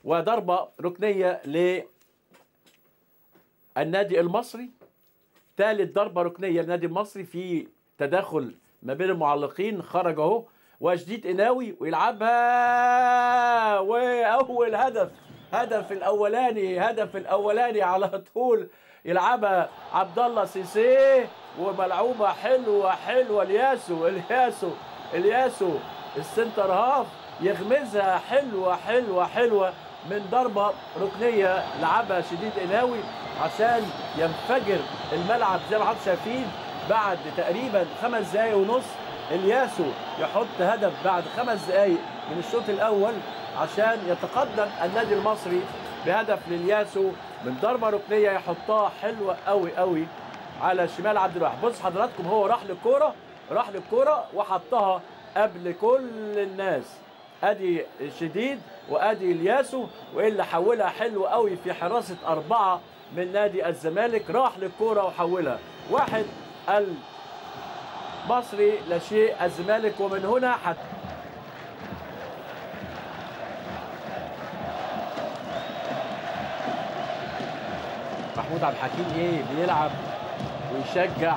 وضربة ركنية للنادي المصري. ثالث ضربة ركنية للنادي المصري في تداخل ما بين المعلقين. خرج اهو وشديد قناوي ويلعبها، واول هدف الاولاني على طول يلعبها عبد الله سيسي، وملعوبه حلوه الياسو السنتر هاف يغمزها حلوه من ضربه ركنيه لعبها شديد قناوي عشان ينفجر الملعب زي ما حضراتكم شايفين. بعد تقريبا 5 دقايق ونص الياسو يحط هدف بعد 5 دقايق من الشوط الاول عشان يتقدم النادي المصري بهدف للياسو من ضربه ركنيه يحطها حلوه قوي على شمال عبد الواحد. بص حضراتكم، هو راح للكوره وحطها قبل كل الناس. ادي شديد وادي الياسو، واللي حولها حلو قوي في حراسه 4 من نادي الزمالك. راح للكوره وحولها 1 المصري لا شيء الزمالك. ومن هنا محمود عبد الحكيم بيلعب ويشجع،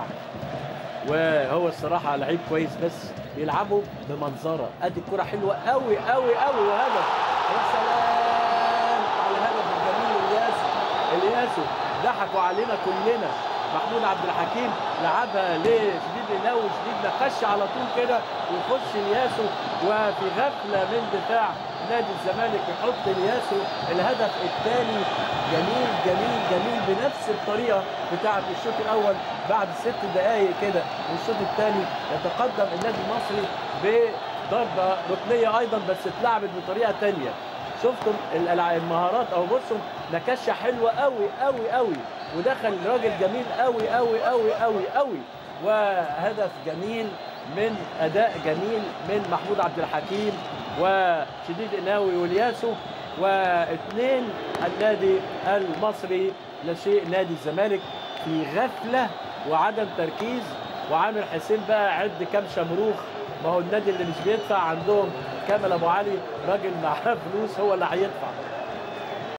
وهو الصراحه لعيب كويس بس بيلعبوا بمنظره. ادي الكره حلوه قوي وهدف. يا سلام على الهدف الجميل. الياسو ضحكوا علينا كلنا. محمود عبد الحكيم لعبها لشديد قناوي، شديد نخش على طول كده ويخش الياسو، وفي غفله من دفاع نادي الزمالك يحط الياسو الهدف الثاني. جميل بنفس الطريقه بتاعه الشوط الاول. بعد 6 دقائق كده من الشوط الثاني يتقدم النادي المصري بضربه ركنيه ايضا، بس اتلعبت بطريقه ثانيه. شفتم المهارات اهو، بصوا نكشه حلوه قوي ودخل راجل جميل قوي وهدف جميل من اداء جميل من محمود عبد الحكيم وشديد قناوي والياسو. واثنين النادي المصري لا شيء نادي الزمالك في غفله وعدم تركيز. وعامر حسين بقى عد كام شمروخ، ما هو النادي اللي مش بيدفع عندهم كامل ابو علي راجل معاه فلوس هو اللي هيدفع.